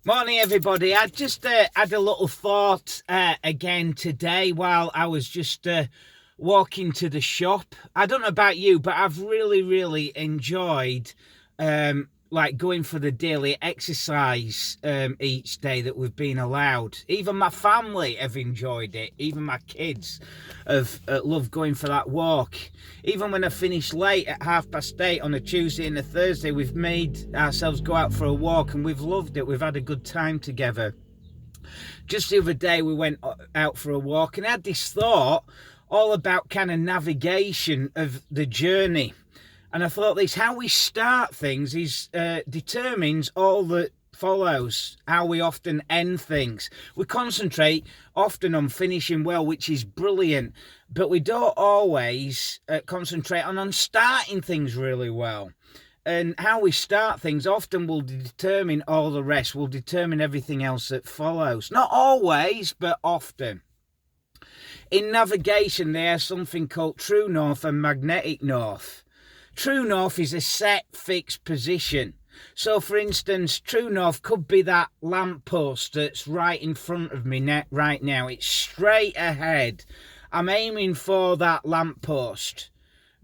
Morning, everybody. I just had a little thought again today while I was just walking to the shop. I don't know about you, but I've really enjoyed like going for the daily exercise each day that we've been allowed. Even my family have enjoyed it. Even my kids have loved going for that walk. Even when I finish late at 8:30 on a Tuesday and a Thursday, we've made ourselves go out for a walk and we've loved it. We've had a good time together. Just the other day we went out for a walk and I had this thought all about kind of navigation of the journey. And I thought this, how we start things is determines all that follows, how we often end things. We concentrate often on finishing well, which is brilliant, but we don't always concentrate on starting things really well. And how we start things often will determine all the rest, will determine everything else that follows. Not always, but often. In navigation, there's something called true north and magnetic north. True north is a set, fixed position. So, for instance, true north could be that lamppost that's right in front of me right now. It's straight ahead. I'm aiming for that lamppost.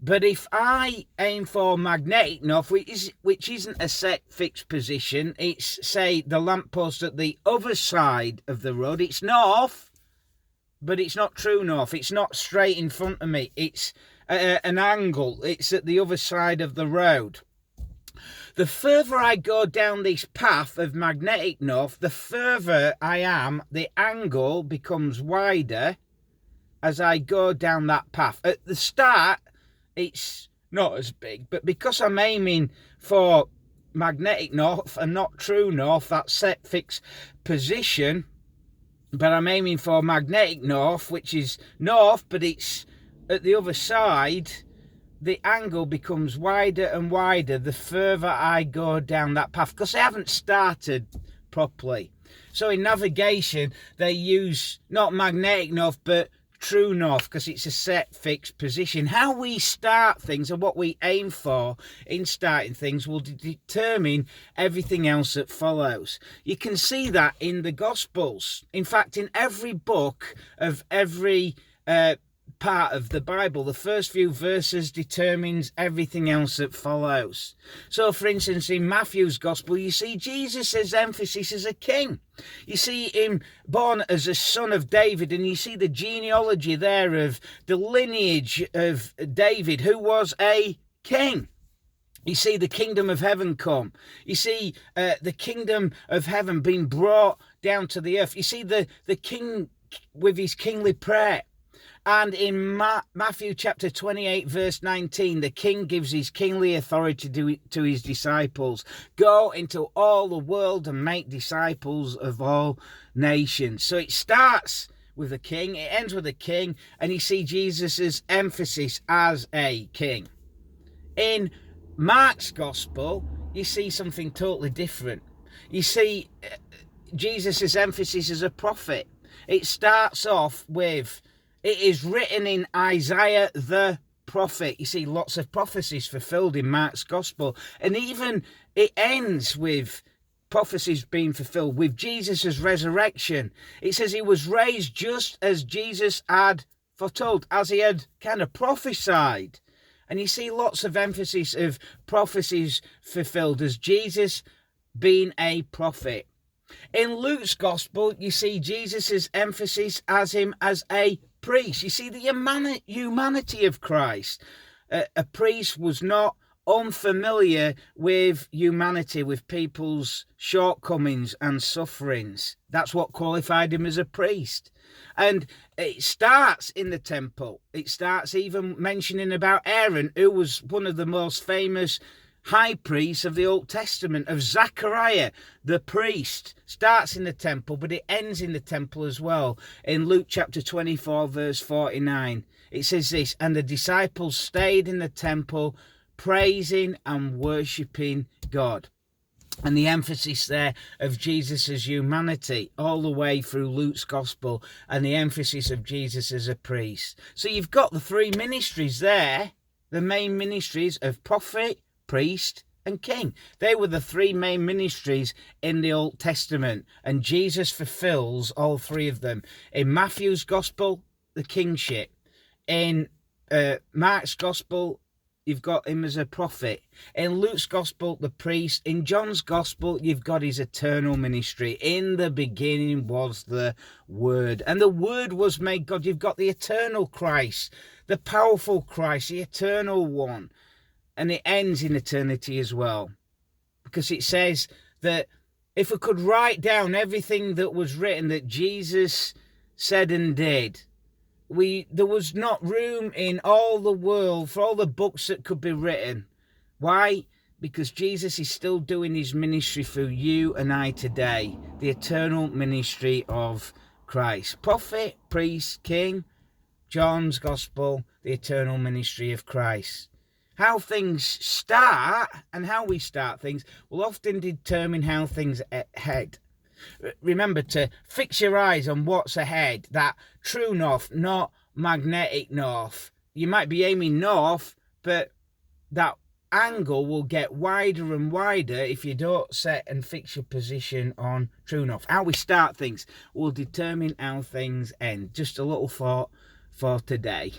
But if I aim for magnetic north, which isn't a set, fixed position, it's, say, the lamppost at the other side of the road. It's north, but it's not true north. It's not straight in front of me. It's an angle. It's at the other side of the road. The further I go down this path of magnetic north, the further I am, the angle becomes wider as I go down that path. At the start, it's not as big, but because I'm aiming for magnetic north and not true north, that set fixed position, but I'm aiming for magnetic north, which is north, but it's at the other side, the angle becomes wider and wider the further I go down that path, because I haven't started properly. So in navigation, they use not magnetic north, but true north, because it's a set, fixed position. How we start things and what we aim for in starting things will determine everything else that follows. You can see that in the Gospels. In fact, in every book of every part of the Bible, the first few verses determines everything else that follows. So, for instance, in Matthew's Gospel, you see Jesus' emphasis as a king. You see him born as a son of David, and you see the genealogy there of the lineage of David, who was a king. You see the kingdom of heaven come. You see the kingdom of heaven being brought down to the earth. You see the king with his kingly prayer. And in Matthew chapter 28, verse 19, the king gives his kingly authority to his disciples. Go into all the world and make disciples of all nations. So it starts with a king, it ends with a king, and you see Jesus' emphasis as a king. In Mark's gospel, you see something totally different. You see Jesus' emphasis as a prophet. It starts off with, it is written in Isaiah the prophet. You see lots of prophecies fulfilled in Mark's gospel. And even it ends with prophecies being fulfilled with Jesus' resurrection. It says he was raised just as Jesus had foretold, as he had kind of prophesied. And you see lots of emphasis of prophecies fulfilled as Jesus being a prophet. In Luke's gospel, you see Jesus' emphasis as him as a priest. You see the humanity of Christ. A priest was not unfamiliar with humanity, with people's shortcomings and sufferings. That's what qualified him as a priest. And it starts in the temple. It starts even mentioning about Aaron, who was one of the most famous high priests of the Old Testament, of Zechariah, the priest. Starts in the temple, but it ends in the temple as well. In Luke chapter 24, verse 49, it says this, and the disciples stayed in the temple, praising and worshipping God. And the emphasis there of Jesus' humanity all the way through Luke's gospel, and the emphasis of Jesus as a priest. So you've got the three ministries there, the main ministries of prophet, priest and king. They were the three main ministries in the Old Testament, and Jesus fulfills all three of them. In Matthew's gospel, the kingship. In Mark's gospel, you've got him as a prophet. In Luke's gospel, the priest. In John's gospel, you've got his eternal ministry. In the beginning was the Word, and the Word was made God. You've got the eternal Christ, the powerful Christ, the eternal one. And it ends in eternity as well, because it says that if we could write down everything that was written that Jesus said and did, there was not room in all the world for all the books that could be written. Why? Because Jesus is still doing his ministry through you and I today, the eternal ministry of Christ. Prophet, priest, king, John's gospel, the eternal ministry of Christ. How things start and how we start things will often determine how things head. Remember to fix your eyes on what's ahead, that true north, not magnetic north. You might be aiming north, but that angle will get wider and wider if you don't set and fix your position on true north. How we start things will determine how things end. Just a little thought for today.